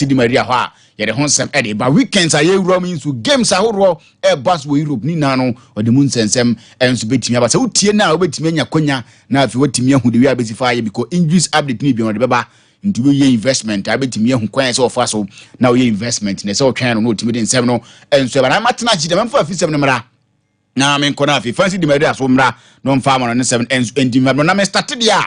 Tidi Maria ha ye de honsem ede ba weekends aye wura means games ahoro e bus wo Europe ni nano o de munsensem enso betimi aba se utie na obetimi anya konya na afi wotimi ahu de wi abesifa ye because injuries update ni bi on de beba nti we ye investment abetimi ahu kwan se ofa so na we investment ne se o twan no otimi de nsem no enso ba na matena chi de memfa afi sem ne mra na men kona afi fancy de Maria so mra no mfa mo no 7 enso endi no na me started ya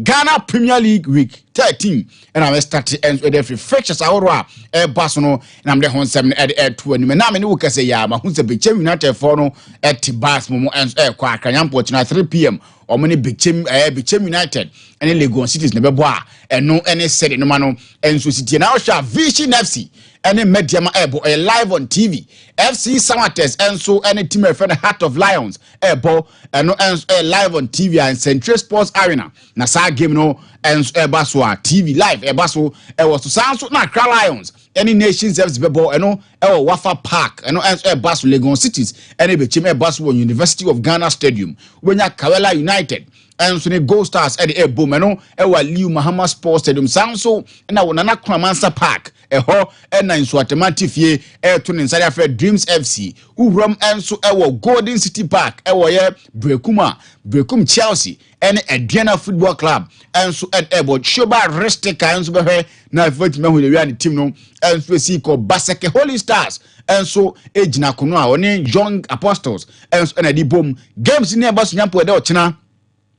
Ghana Premier League week 13 and I started and with every fixtures ahoro e basono na mde hon 7 e 2 ani na me ne wo kase ya ma hu se Bechem United for no e tibas mo and e kwa akanyampo na 3 pm o mo ne Bechem United and Lagos Cities ne bebo a eno ene said no ma no enso city na o sha Vision FC any medium ebo live on TV FC Samates enso any team e friend Heart of Lions ebo eno live on TV and Central Sports Arena na sa game no enso eba so TV live eba so e was to sound so na Accra Lions any Nations FC bebo eno e Wafa Park eno enso eba so Lagos Cities any Bechem eba so University of Ghana Stadium wenya Kawela United and so the Gold Stars at the boom no e wa Liu Mahama Sports Stadium sanso na wonana Kramansa Park e ho e na nso atematifie e to inside after Dreams FC uwram enso e wo Golden City Park e wo ye Brekum Chelsea and Adriana Football Club enso e bo Shoba Restica enso be hwe na fati mehu le wi team no enso si ko Baseke Holy Stars enso ejina kono a one Young Apostles enso na di bom games ni e baso nyampo e de ochena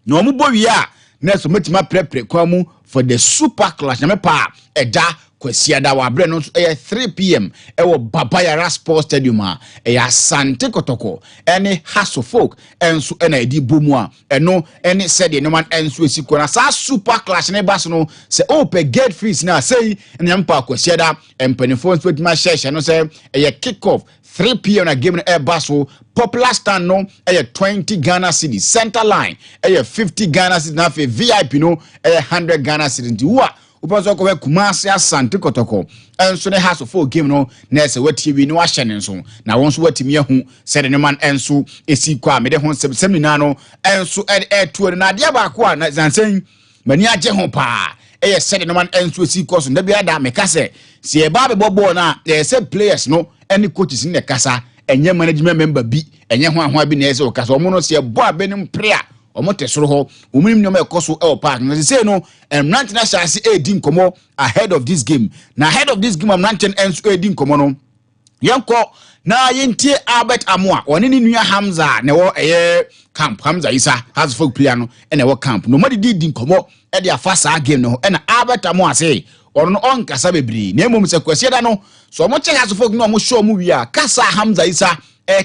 no mu bowia na so metima prepare kwamu for the super clash na me pa eda kwasiada wa bre no 3 pm e wo Babayara Sports Stadium a e ya Sante Kotoko ene Hasso Folk enso na edi bomu a eno ene said no man enso esiko na sa super clash na baso no se open gate fees na sei na mpa kwasiada empanifo metima share no se e kick off 3 pm na game na baso popular stand no 20 Ghana cedis center line 50 Ghana cedis na fe VIP no 100 Ghana cedis nti wa upanso ko Kumasi Asante Kotoko enso ne Hasso for game no na se watiwi no ahye ne nso na won so watimi ahu se de man enso esi kwa me de ho semina no enso tuo na de ba ko na zansen mani agye ho pa se de man enso esi ko so na bia da me kase se e ba be bobo na se players no any coaches in the kasa enye management member bi enye ho bi na ese o kasa omo no se bo abenim prea omo tesoro ho omunim nyoma ekoso e o park na se no emrant na shase edin komo ahead of this game na ahead of this game emrant enso edin komo no yenko na yentie Albert Amoa one ni nua Hamza na wo camp Hamza Isa has folk player no na wo camp no madi din komo e de afasa game no na Albert Amoa say ono on kasa bebri na emom se kwasieda no so mo che Hasso folk no mo show mu wi a kasa Hamza Isa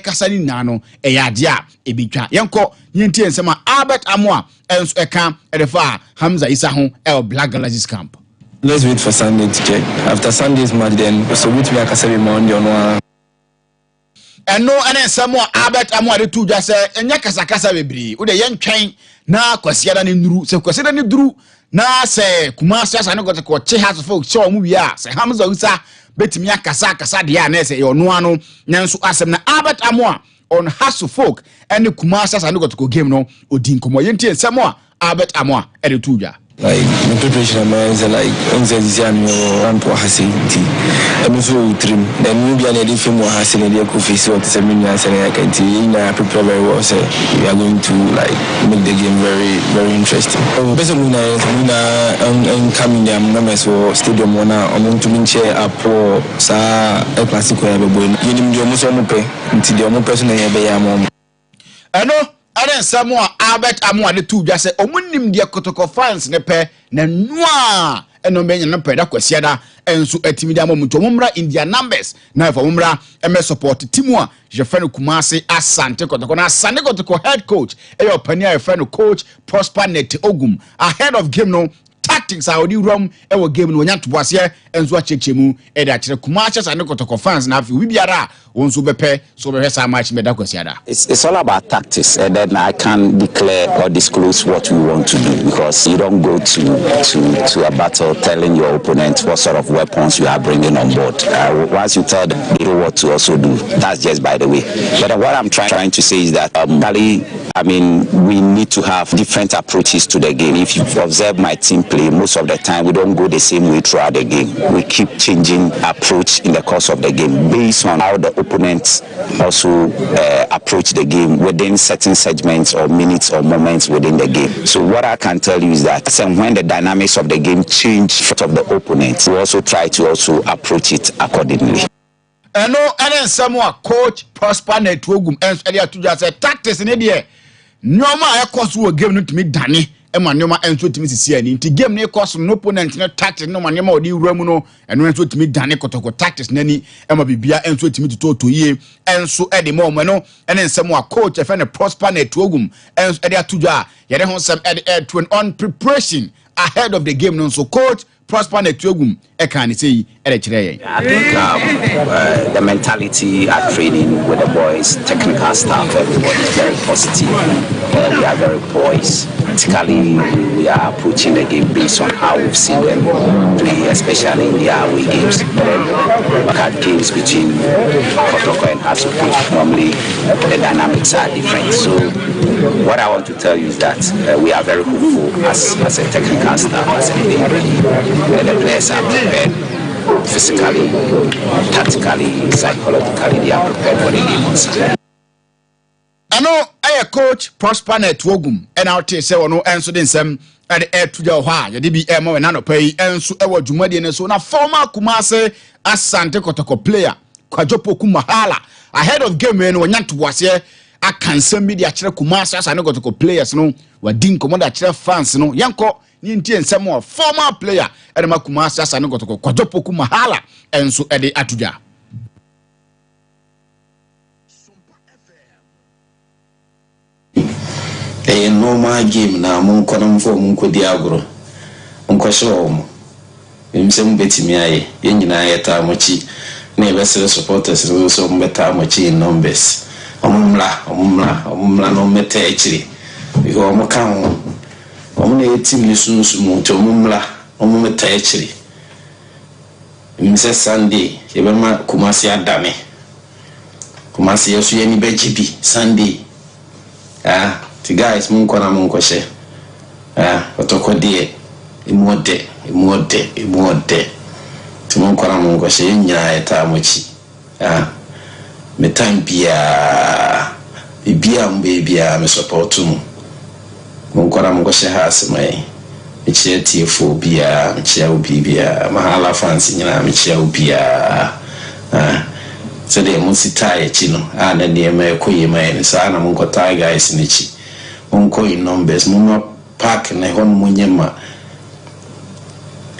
kasa ni nano ya dia ebitwa yenko yentie nsema Albert Amoa enso eka edefa Hamza Isa ho Black Galaxies camp. Let's wait for Sunday to check. After Sunday's match then so which we are kasa be Monday on eno ene nsemo Albert Amoa de tu dwa se enya kasa bebri wo de yentwen na kwasieda ne nduru se kwasieda ne duru na se Kumasi Asante Kotoko che Hasso folk show mu wi a se Hamza Isa betimi akasa de ya na se ono ano nanso asem na Albert Amoa on Hasso folk and Kumasi Asante Kotoko game no odin komo yentie nsemo a Albert Amoa e de tu dwa like the preparation is like once this year no run to Hasenti I'm so trim then we be an edit film Hasenti dey go face what seminar and I can see na prepare very well say we are going to like make the game very very interesting basically na coming there members for stadium wana on to min chair up sa El Clasico ya bebo yenim dio mo so mo pe nti dio mo person ya be ya mo eno Aden Samoa Albert Amoa de tu dwa se omunim de Kotoko fans ne pe na noa eno menya na pe da kwasiada enso atimi de amomuto mumra India numbers na for mumra eme support timu a je fano Kumasi Asante Kotoko na Asante Kotoko head coach opania je fano coach Prosper Net Ogum ahead of game no tactics how the rum ewo game no nya toboase enzo achechemu e da kire Kumasi Asante Kotoko fans na afi wi biara wonso bepe so be hwesa match me da kwasiada. It's all about tactics and then I can't declare or disclose what we want to do because you don't go to a battle telling your opponent what sort of weapons you are bringing on board. Once you tell them what to also do, that's just by the way. But what I'm trying to say is that I mean, we need to have different approaches to the game. If you observe my team play, most of the time we don't go the same way throughout the game. We keep changing approach in the course of the game based on how the opponents also approach the game within certain segments or minutes or moments within the game. So what I can tell you is that when the dynamics of the game change of the opponent, we also try to also approach it accordingly. And no, and then someone coach Prosper Netwogum and earlier to just say tactics in the normal course will give to me Danny. Emma Noma and so to me see any game near cost no opponent no tactics no man or the Romuno and when so to me Danny Kotoko tactics nanny Emma Bibia and so to me to ye and so at the moment no and then someone coach a friend Prosper Netwogum and earlier to ja yet on some add to an on preparation ahead of the game no so coach Prosper Netwogum I can say I think the mentality at training with the boys, technical staff, everybody is very positive. We are very poised. Practically, we are approaching the game based on how we've seen them play, especially in the away games. But at games between Kotoko and Hasselhoff, normally the dynamics are different. So what I want to tell you is that we are very hopeful as a technical staff, as a team. The players are prepared physically, tactically, psychologically. They are prepared for the game on Saturday. I know I coach Prosper Netwogum and I'll tell you no answer then some at the air to the why you be more and pay and so ever Jumadi and so now former Kumase as Sante Kotoko player Kwajopo Kumahala ahead of game when Yantu was here. I can send me the actual Kumasa as I know Kotoko players no were ding commander actual fans no Yanko Ninti and some more former player and Makumasa as I know Kotoko Kwajopo Kumahala and so at the Atuja. A normal game now, Monconum for Munco Diagro. Uncle Shom. Himself betting me, Yenina Tamochi, never said supporters also Metamochi in numbers. Omla, no meta actually. Because Mocam only 18 listens to Mumla, Ometa actually. Mrs. Sunday, Yabama Kumasia Dame. Kumasia Suyani Bejibi, Sunday. Ah. The guys munkona munkoshe otoko die imode timunkona munkoshe nya eta mochi me time bia me support mu munkona munkoshe has mai me tie fo bia me bia mahala fans nyina me bia so de musita e chi no na de me koyi mai sa na munkota guys ni chi onko in numbers mama park na hon munyema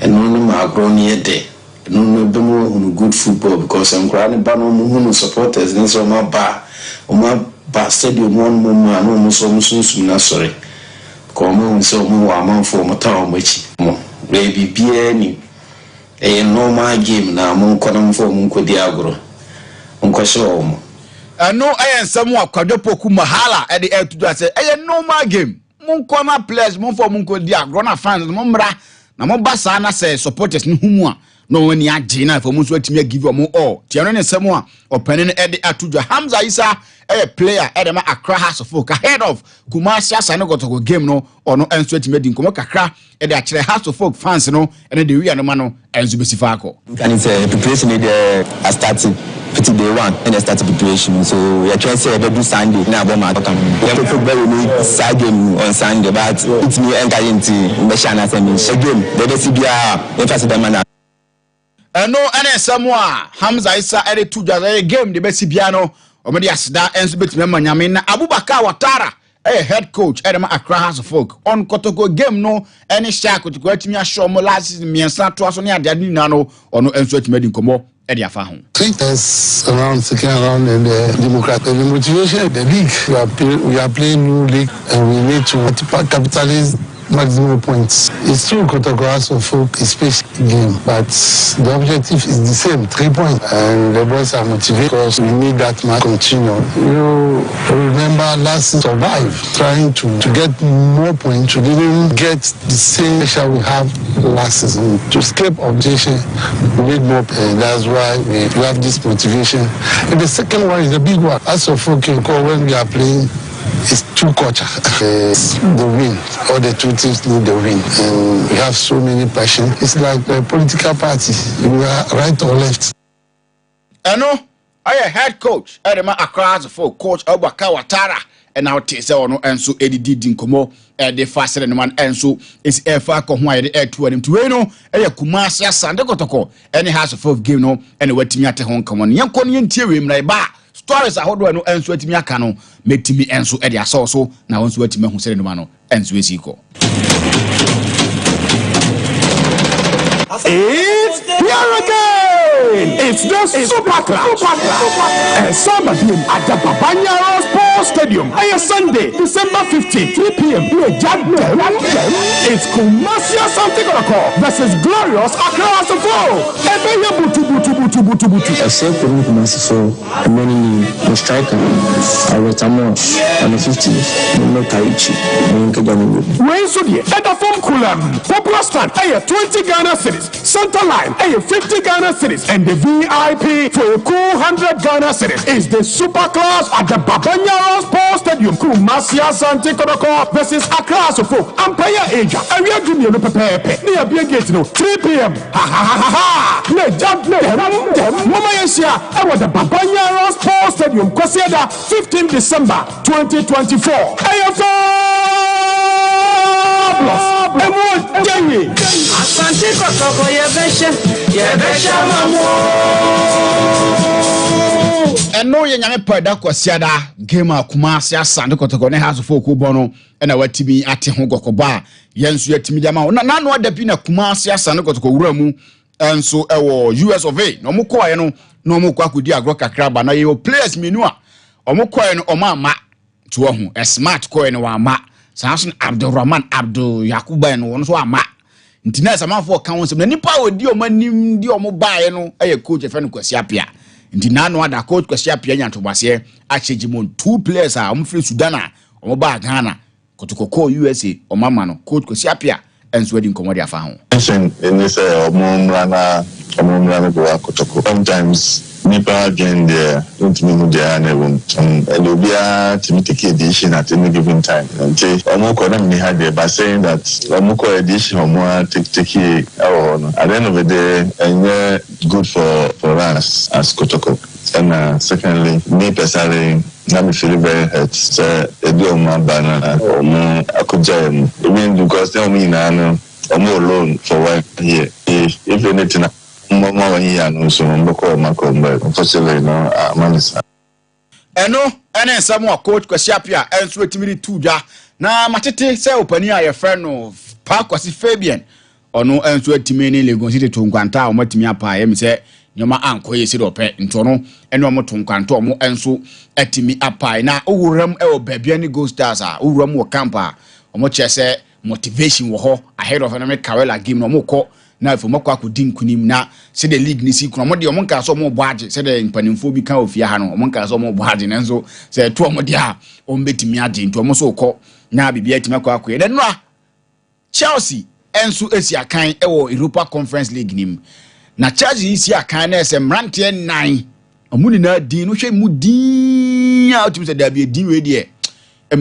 eno no ma agroni ede no be mo good football because enkrani ba no mu supporters ni so ma ba stadium one mama no mo so musunsun na sorry ko mo so mo wa manfo mo tawo mo chi mo baby bia ni e normal game na mo nko na mfo mo nko di agro nko show mo no I am someone Kwajopo Kumahala at the air to say a normal game. Munkona players, Munfo Munko Dia, Grona fans, Mumbra, Namobasana says supporters Nhumwa. No when you are Gina for Muswet to give you more all. Tiana someone or Penny Eddie Atuja Hamza Isa, a player Edema Accra has of folk ahead of Kumasa Sanogo game no or no answer to Medin Komokakra, and the actual house of folk fans no and the real mano and Zubisifako. And it's a preparation I started. Day one and I started preparation. So we are trying to say every Sunday now about my come. We have to play side game on Sunday, but it's me entering into Meshana game. The CBR emphasis the man. No, and someone Hamza Isa added to the game the best piano or Mediasda and Subit Memanyamina Abubakar Watara, a head coach Edema Accra House of Folk on Kotoko game no any shack with Guatimia show molasses me and Santosonia Dadinano or no answer made in Como. I think there's around second round in the Democrat. The motivation, the league, we are playing new league and we need to capitalize maximum points. It's true Kotoko House of Folk is special game, but the objective is the same, 3 points. And the boys are motivated because we need that match continue. You remember last season survive, trying to get more points. We didn't get the same pressure we have last season. To escape objection, we need more points. That's why we have this motivation. And the second one is the big one. As of Folk when we are playing, it's two culture. The win, all the two teams need the win. And we have so many passion. It's like a political party. You are right or left. I know. I am head coach. I am across for coach Obaka Watara. And now take on and so Eddie didn't come the faster than one and so it's a far why the air to him to know a Kumasi Sunday Kotoko and he has a fourth game no and what me at home come on young Korean team like bar stories are no and so me a cano make me and so Eddie so now on so me who said no man and so is equal. It's here again! It's the Super Clash! A Sompa game at the Managerial Sports Stadium. On Sunday, December 15, 3 p.m. It's Kumasia Santiago versus Glorious across the floor. I say Kumasi for many the striker, Awetamo, and the 50th, no Taichi, and Kajami. When so the other form Kulam, Popular Stand, 20 Ghana cities, Center Line, 50 Ghana cities, and the VIP for a cool 100 Ghana cities is the Super Clash at the Managerial Sports Stadium. Kumasia Santiago versus Accra Sofo, Ampaya Asia, and we are giving you the pepe. Near Bia Gate, 3 p.m. Mama Asia, I was the Managerial Sports Stadium, Kwasiada, 15 December 2024. And no young pada Kwasiada game of Kumasi Sunday Kotoko ne has for Kubono and I went to be at Hongokoba. Yensu yet me dama. None what the pina Kumasi Sunday Kotoko Remu and so US of A. No more quiet, no more Kwakudia Groka Crab, and I players minua. Omokoy no Omama to a smart coin or ma. Samson Abdul Rahman Abdul Yakuba no one so ama. Ntina sama for council na nipa odi o manim di o mo bae no eye coach e fe no Kwasiapia. Ntina no ada coach Kwasiapia nya ntobase a chegimon 2 players a omfri Sudan a o ba Ghana kotokoko USA o mama no coach Kwasiapia enso edi nkomodi afa ho. Eni say omomrana go akotoko. Sometimes nipa again there don't mean they are never and obia to take edition at any given time. And say omoko na me had there by saying that omoko edition omo take at the end of the day and good for us as Kotoko. And secondly, me personally, I'm feeling very hurt. So I do my banana or more akuja even because tell me now I'm alone for 1 year. If anything Mama when you know so unfortunately no manisa. Eno ene samu coach Kwasiapia enso etimi tu dwa na matete se opani a ye friend no pa Kwasi Fabian ono enso etimi ni Lagos City to nkwanta o matimi apa ye me se nyoma ankoye si do pe ntono ene o moto nkwanta o mo enso etimi apa na owuram e obabia ni Go Stars a owuram wo camp a o mo chese motivation wo ho ahead of enemy Karela game no mo ko na ifo makwa akodi nkunim na se the league ni si kuno mo de mo nka so mo boage se the mpanimfo bi kan ofia ha no mo nka so mo boage na nso se to mo de a o mbetimi age nto mo so ko na bibia timi akwa akwa de no a Chelsea enso esi akan e wo Europa Conference League nim na Chelsea isi akan na ese mrantie 9 omuni na din no hwe mu din a otimi se da bi din we de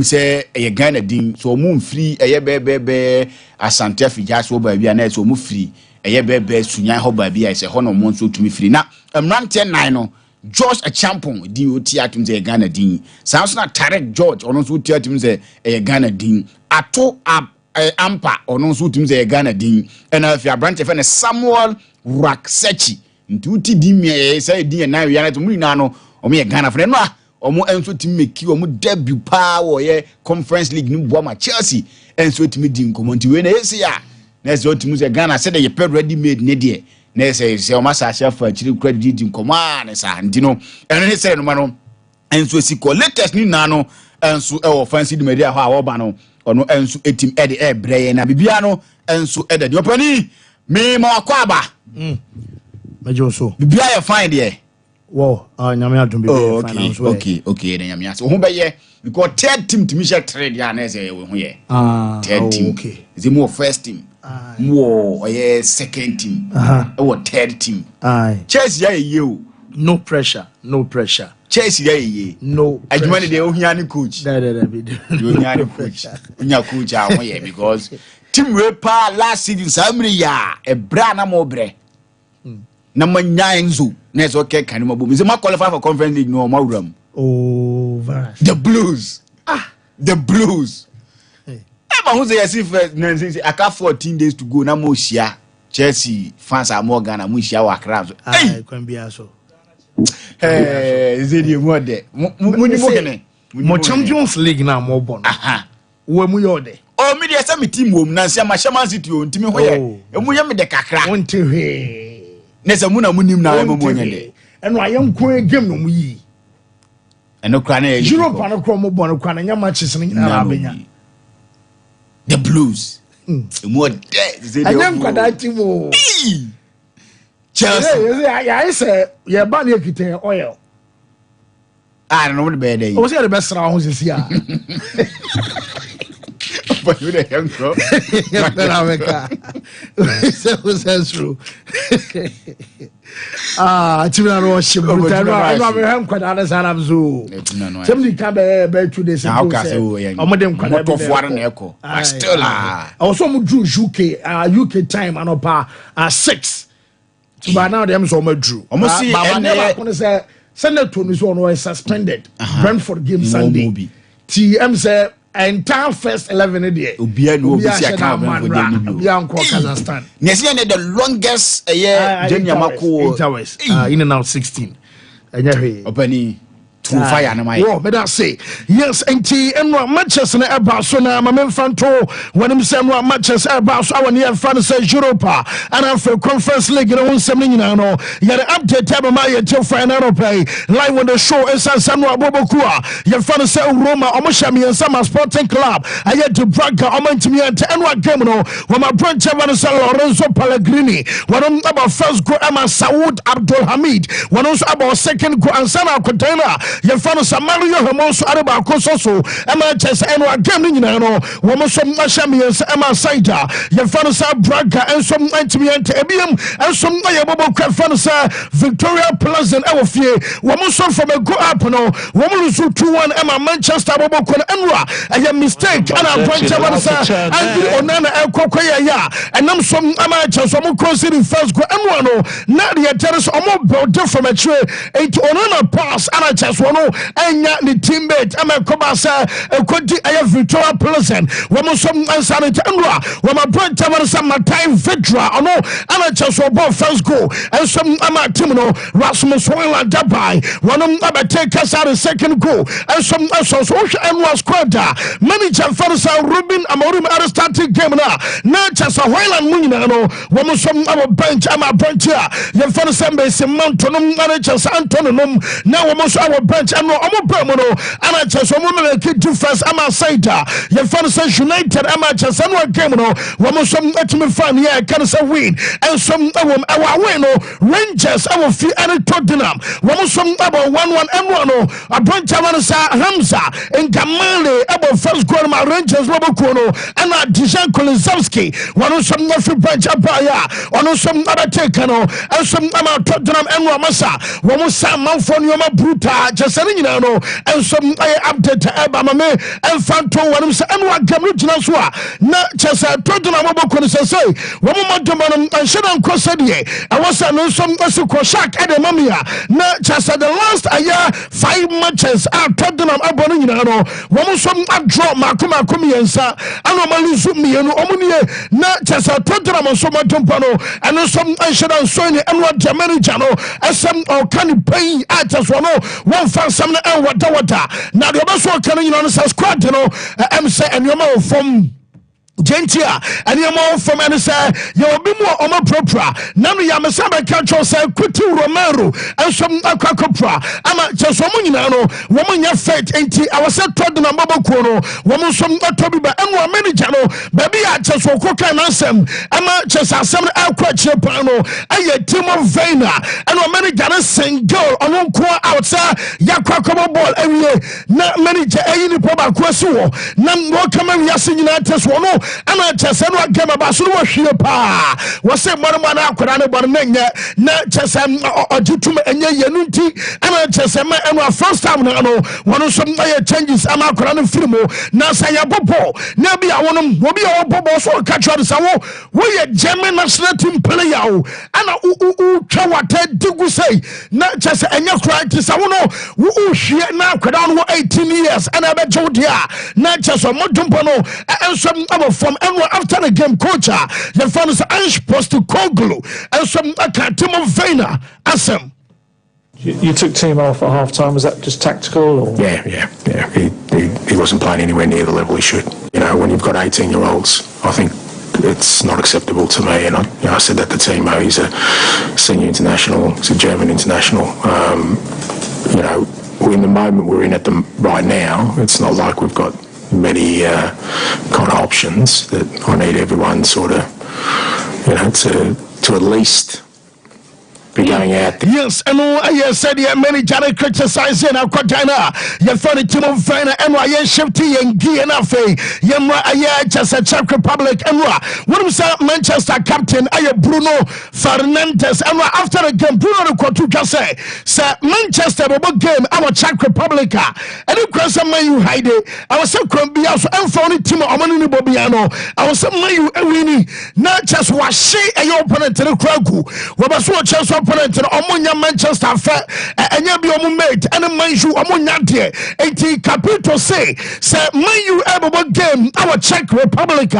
say a Ghana din so mu free a bebe Asante Afija so ba bia na so mu free a bebe sunya ho ba bia say hono mo so tumi free na mran 10 no George a champion din oti atum say Ghana din Samson Tarek George ono so oti atum say a Ghana din ato ampa ono so tumi say Ghana din and if your branch fe Samuel Raksechi ntuti din me say din na wi na to mu na no o me Ghana fe no omo enso timi meki omo debut pa wo ye Conference League ni bo ma Chelsea enso timi di nkomonti we na yesi ya na enso timi se Ghana se de ye ped ready made ne de na se o ma sa sha fa chiri credit di nkoma na sa ndi no eno ne se no ma no enso si ko latest ni na no enso e offensive media ho a wo ba no ono enso etim e de breye na bibia no enso e de opani me ma kwaba mejo so bibia ye fine de wow, nyame adum be finance way. Okay, then nyame so ho be ye because third team to Michel trade ya na say we ho ye. Third team. Okay. Is it more first team? More or second team? Or third team? Aye. Chelsea ya ye o. No pressure. Chelsea ye. No. Adwuma de ohiani coach. Ohiani coach. Onya coach a because team we pa last season samre ya e bra na mo bre. Na manya enzo. Na so okay kan mo bo. Ma qualify for conference league no ma wuram. Oh, vast. The Blues. The Blues. Eba who say yes if I got 14 days to go na mo shia. Chelsea fans are more Ghana mo shia wa Accra. Hey, can be so. Is it you more there? Mo Champions League na mo bon. We mu yo de. Oh, me dey say me team wom na say ma Shaman City o ntimi ho ye. Emu ye me de kakra. Wonte hwe. Ne say mu na munim na emu mo nya de. Eno ayam game no mu yi. Eno kra na Europe na kro mo bon kra na nya matches ni na abenya. The Blues. Emu de. Anyam kwada team o. Chelsea. I say ye ban ye kiten oil. I don't know what bad day. O say the best round is here. But you the young bro. That's true. Chimna no shibru tano. I know we have kwada na sana mzu. Somebody come be 2 days ago. Omodem kwada be. Motofwara na eko. But still also mu drew UK time anopa 6. But now them so much drew. Almost see Senator is one suspended. Brentford game Sunday. TM say entire first 11 a day. Obia no be see account for Kazakhstan. Nesi na the longest year Jenya Mako 8 hours. In and out 16. Openi to fire na mai. Oh, but I say yes, enwa matches na eba so na mamemfanto when him say no matches eba so awon ye fan say Europa and for conference league no nsem ni nyina no ye the update aba ma ye to final pay live on the show is Samuel Abobokua ye fan say Roma omo hya Sama Sporting Club aye de Braga omo ntimi ente enwa game no when my branch ever say Lorenzo Pellegrini when about first go Emma Saud Abdul Hamid when also about second go Ansana Container ye fano Samario Homoso Araba Kososo Emma Chess and what game in no Womoso Mashamians Emma Saida ye fano Sa Braga and some Antimian Ebium and some Bobo Crafanosa Victoria Pleasant Awafie Womoso from a go up no Womoso 2-1 Emma Manchester Bobo Enra a mistake and a bunch of and Onana El Kokoya and I'm some Amacha some crossing first go Emwano not the terrace almost built from a tree 8 Onana pass and I just no enya ni teammate ama kobasa ekodi aya Victoria Pleasant womo som ansanite nwa woma brand taman some time Vidra ono ana cheso ball first goal and some ama team no Rasmus Hoyland dabai wonom abate kasa the second goal and some so enwa squad manager Farsa Ruben Amorim at starting game na chesa Hoyland munyina no womo som abo bench ama bench ya ye Farsa be se Mountain na chesa Antonio na womo so abo bench and no omo and I just woman kid to first ama Saida ye fan say United ama just no game no womo some etime fan here can say win and some our win no Rangers our fee and Tottenham womo some about 1-1 and 1 no a bunch of Hamza and Kamale about first goal my Rangers Robokono and Dijan Kolizowski wono some free bench abaya wono some other take no and some about Tottenham and Ramasa womo some man for Yoma Bruta just no and some update eba mame and fanto wanum say enwa gamru gina so a na chesa toduna mobokon say womo modomon and shedan kosede I was no some ko shark e de mamia na chesa the last year 5 matches at toduna abonu nyina no womo some draw makoma komiensa anomali zu mienu omunie na chesa toduna mo so modompa no and some shedan so ni enwa the manager no asem o kan pay at so no one fan some and water now the other can you understand squad no say and you're from Gentia and you're more from and say you'll be more on my proper now you am a culture say Kutu Romero and some Akakopra I'm just woman you know woman your fate ain't I was said to the number kono woman some Toby by and manager no baby I just walk and answer I'm just a some alquache pano and your team of Vena and manager single on ko outside yakwa come ball every na manager ni proba kwasi wo na wo kama wiase nyina tes wo no ana chese no game abaso wo hwie pa wo se moroma na akwara ne bor na nya na chese ojutum enye yenu nti ana chese ma eno first time no wono so my changes ama akwara ne free mo na sa ya popo na bia wonom wo bia wo popo so catch you sa wo ye German national team player o ana twa wata digu say na chese enye cry ti sa wono wo hwie na akwara no 18 years ana be jodia na chese modumpo no ensom abo from enwa after the game coach the fans Ange Postecoglou ensom aka Timo Werner asem. You took Timo off at half time. Was that just tactical? Or? Yeah. He wasn't playing anywhere near the level he should. You know, when you've got 18-year-olds, I think it's not acceptable to me. And I said that to Timo. He's a senior international. He's a German international. You know, in the moment we're in at the right now, it's not like we've got many kind of options that I need everyone sort of, you know, to at least be going out there. Yes, and I said yeah, many jana criticize and Aquadina. You found it Timo Werner and I shifty and Guianafe. Yamra Aya just a Czech Republic and what was Manchester captain Aya Bruno Fernandes and after the game Bruno Quatuca say Manchester game our Czech Republic and you cross a man you hide it. I was so crumbly also and found it Timo Amani Bobiano. I was some man you winning not just was she a opponent to the Kraku. What was what chance opponent omunya Manchester fa enya bi omu mate and manju omunya de enti capito say manju ebo game our Czech Republic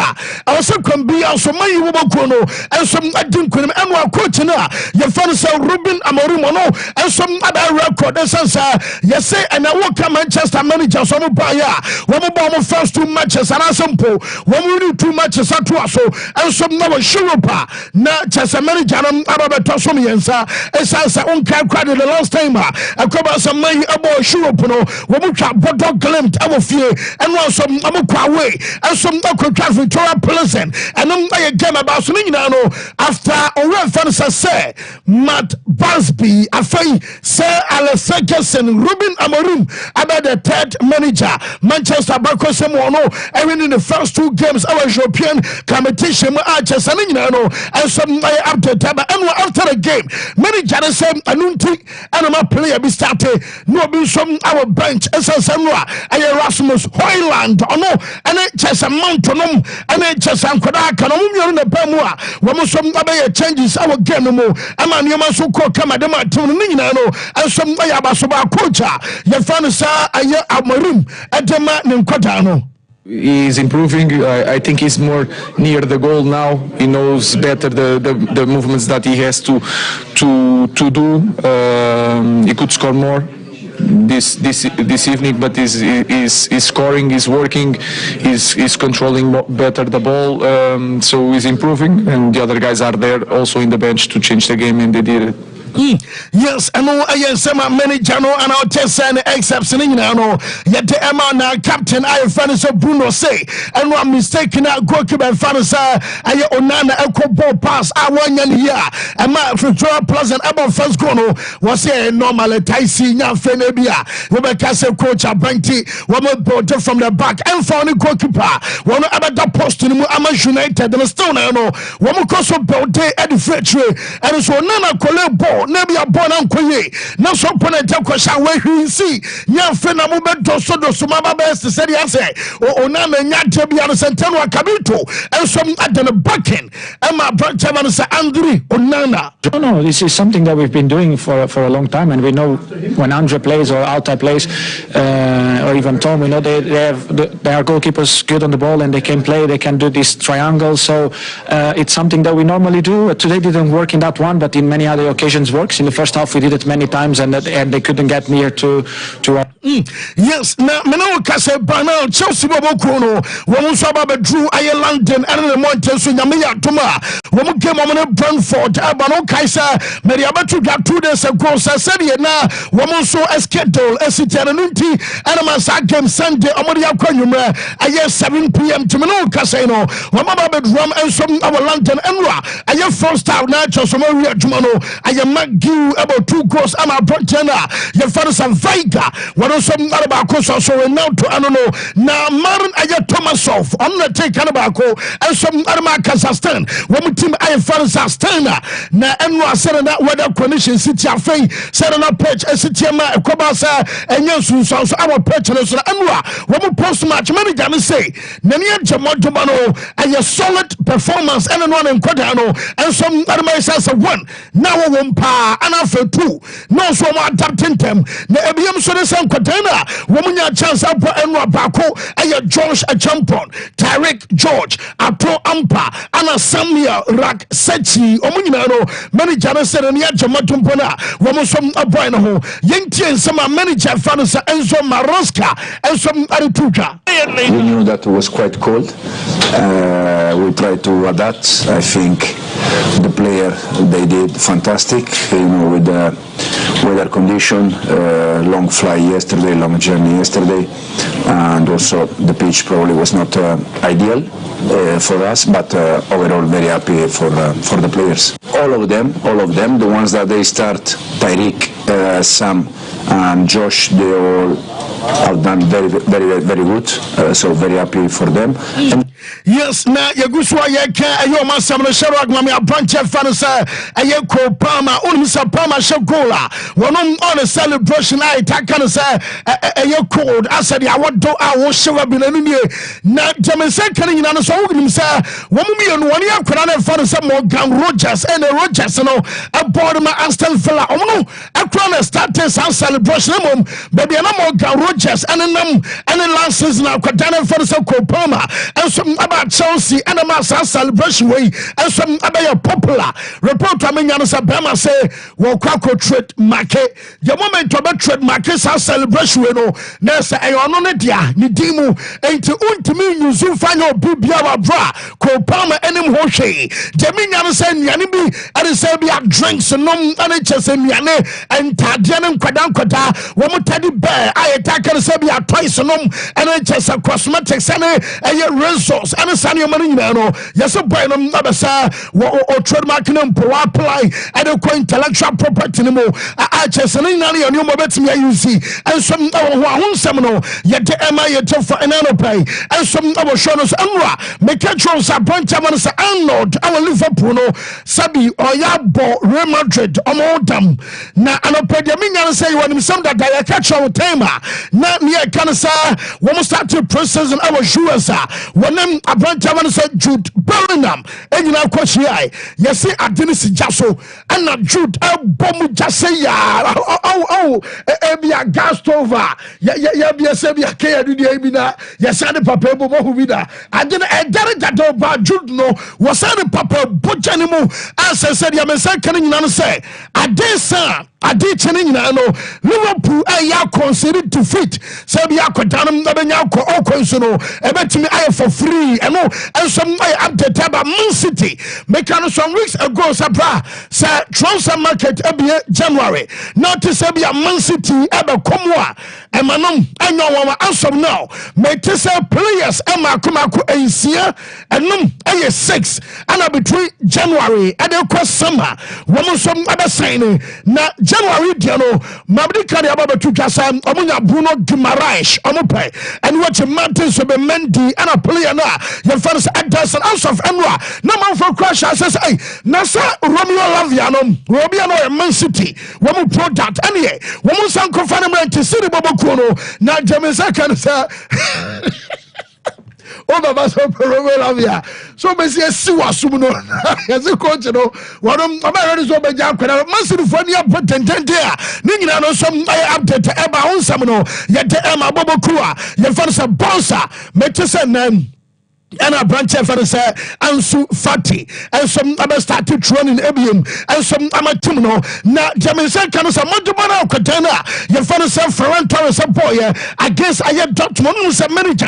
our second be also manju bo kono and some adin kunim and wa coach na ye fan say Ruben Amorim no and some other record sense ye say and I work Manchester manager so mo buy wo mo ba mo first two matches and asempo wo mo do two matches ato so and some na Europa na Chelsea manager na ababeto so yensa esansa unka kwade the last time akoba some man about Europe no wo mo twa bodo glimpse awo fie and one some amokwa away and some akotwa Victoria Pleasant and I game about so nyina no after owen fans say Matt Busby afai Sir Alex Ferguson Ruben Amorim about the third manager Manchester Bakosem no even in the first two games our European competition Manchester nyina no and some up to table and after the game manager say anunti and my player be started no be some our bench esansanwa Erasmus Hoyland no and just a mountain and just ankoda kan no na bamu a wo mo som abey changes our game mo ama nioma so ko kama dem atum no nyina no and some abaso ba coach ye fan sa aye Amorim edema ne nkoda no. He's improving. I think he's more near the goal now. He knows better the movements that he has to do. He could score more this evening, but he's scoring, he's working, he's controlling better the ball. So he's improving, and the other guys are there also in the bench to change the game, and they did it. Yes, I know I am some manager no and I'll test and excepts in no yet the Emma captain I find so Bruno say and one mistaken goalkeeper fans I onana echo ball pass I want here and my Victoria Pleasant about first goal was a normal Taisi nya fenebia Rebecca say coach Abanti one ball from the back and found a goalkeeper one about the post in Ama United and still no one cause of build at the factory and so nana call ball nebi abon ankoye na so opponent kwasha we hwinsi nya fe na mo bedo so do so maba best said ya say o na na nya de bia no sentano akabito enso adana backing ema branch man say Andri Onana. No, this is something that we've been doing for a long time, and we know when Andre plays or Altai plays or even Tom, we know they are goalkeepers good on the ball and they can play, they can do this triangle, so it's something that we normally do. Today didn't work in that one, but in many other occasions works. In the first half we did it many times and they couldn't get near to Yes, na mena kase bana Chelsea bobo kono wo so ba drew aye London and the mountain so nyame ya toma wo mu game mo Brentford abano kaisa me dia betu 2 days ago said na wo mu so schedule esitiana nunti and man sa game Sunday omodi akwanyumra aye 7 p.m. to mena kase no wo ma ba drum and some our London enwa aye first half na Chelsea mo wi aduma no aye argue about 2 goals. I'm a Brotena. Your father's a Vega. What are some Arabako? So now to I don't know. Now, Marin Aya Tomasov. I'm not taking Arabako and some Arama Kazakhstan. One team I father's Astana. Now, Enwa said that weather condition city of Fay, said on a pitch, a city of Kobasa, and Yansu, so our pitch and Enwa. One post match manager say, Nania Jamotomano, and a solid performance and one in Quadano, and some Arama says a 1. Now, 1 pa, and after 2. No, so I'm adapting them. The ABM Sonesan Quadana, woman chance up and Bako, and George a champion, Tarek George, Ato Ampa, Anna Samia Rak Sechi, Omunano, manager said, and Yajamatumpona, woman some Abrano, Yanti and some manager Fanasa, and some Maroska, and some Arituka. We knew that it was quite cold. We tried to adapt. I think the player they did fantastic. With the weather condition, long fly yesterday, long journey yesterday, and also the pitch probably was not ideal for us, but overall very happy for the players. All of them, the ones that they start, Tyreek, Sam, and Josh, they all have done very, very, very good. So very happy for them. And yes, na Yaguswa Yaka, Ayoma Samana Sharag, Mami, a branch of Fanasa, Ayako Palma, Unisa Palma Shagola. One on a celebration, I can say, Ayako, I said, I want to, I will show up in a new na Jamaican in an assault, sir. Woman, and 1 year, Koran Fanasa, Morgan Rogers, and Rogers, a board of my Aston Fella. Oh, no, a crown started some celebration, baby, and I'm Morgan Rogers, and the last season, Quadana Fanasa Palma, and some about Chelsea and a mass celebration way, and some about popular report coming on Sabama say, well, Quaco trade market, the moment to about trade market celebration, no, Nessa, I on it, ya, Nidimu, and to Untimi, you soon find your Bibia bra, Kopama, and him Hoshe, Jamina said, Yanibi, and the Serbia drinks and non NHS and Yane, and Tadian Quadanquata, one Teddy Bear, I attack and Serbia twice and NHS cosmetics and a resource, and a Sanyo Marino, yes, a Branham Nabasa, or trademark number, apply, and a intellectual property anymore. I just an on your mobile you see, and some one seminal, yet the MI for an pay, and some our shoulders Anra, make a choice a bunch of us, Arnold, our Liverpool, Sabi, or Yabo, Real Madrid, or Modam. Now, and a Pediamina say when some that I catch our tema, not near Canasa, when we start to process and our shoes, when them a bunch of us Jude Bellingham, and you know, question, yes, I didn't see Jasso, and not Jude, a bomb just say, be a gas over, be a Sabia Kaya, yes, I did Papa Bobovida. I didn't that over Jude no, was I the Papa Butch anymore, as I said, I'm a second, say, I did, sir. I did change Liverpool. I considered to fit. Sabia Quatanum, Nabanyako, Okonsono, and bet me I for free. And some up the tab Man City. Make some weeks ago, Sabra, Sir Transfer Market, January. Not to Sabia Man City, Abba Comwa, and Manum, I know our answer now. May Tessa players, Emma Kumaku, and Sia, and Num, I 6, and between January and the summer. Woman, some other signing. Now, January, Diano, Mabdika, Ababa Tukasam, Omunya Bruno Guimaraes, Omope, and watch a mountains of a Mendy and a player now. Your first address and house of Enra. No man for crash, I says, hey, Nasa Romeo Laviano, Robiano, and Man City, woman product, anyway, woman San Confinement to City Bobokuno, now Jamaica can say. Over us so basically Siwa Sumuno as a coach, one of Americans over Japan, massive for near pretendent there. Nina no some update Emma on Samuno, yet Emma Bobokua, your first bouncer, Metisa name. And a branch of Ansu Fati, and some other started training Ebium, and some Amatumno. Now, Jamaican can some Montemana, Kadena, your father said Ferran Torres a boy against Aya Dortmund who's a manager.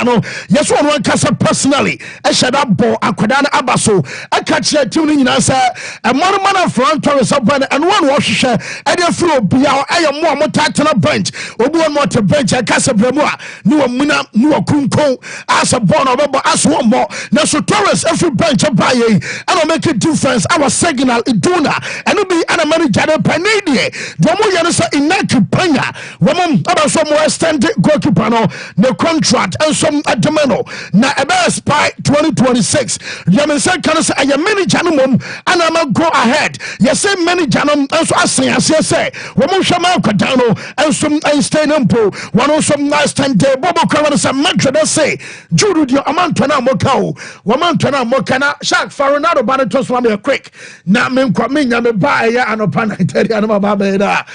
Yes, one casa personally. I shut up ball Aquadana Abaso. I catch that tuning in answer. And one man of Ferran Torres and one washer and your flow be our I am more tight on a bench. Or one more to bench a Casa Bremoa. No Muna, no Kunko, as a born or as one more. Now so Torres every bench of Baye. I don't make a difference. Our signal Iduna and it'll be an manager Panadi. Domo Yanasa in Nakipanga. Woman about some more extended goalkeeper no contract and some Adamano. Now about Spy 2026. Yaman can say I am manager and I'm go ahead. Yes, say manager and so I say woman Shama Kadano and some Einstein Umpo. One of some nice time day Bobo Kavan some Madrid say Judu Amantana Mokao. Wamantana Mokana Shark Faronado Banatos for me quick. Now me kwaminya me buy ya and upon Italian Mabeda.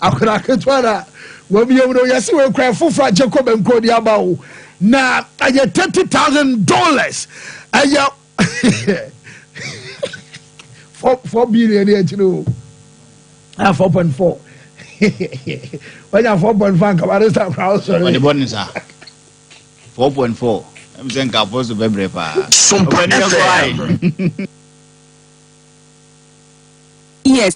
Akutwana we able yes we cry full fra Jacob and Cody about now I get $30,000 I 4 billion you know 4.4 when you 4.5 come on start house on the bonus 4.4 I'm saying supposed to be brave Sompa yes.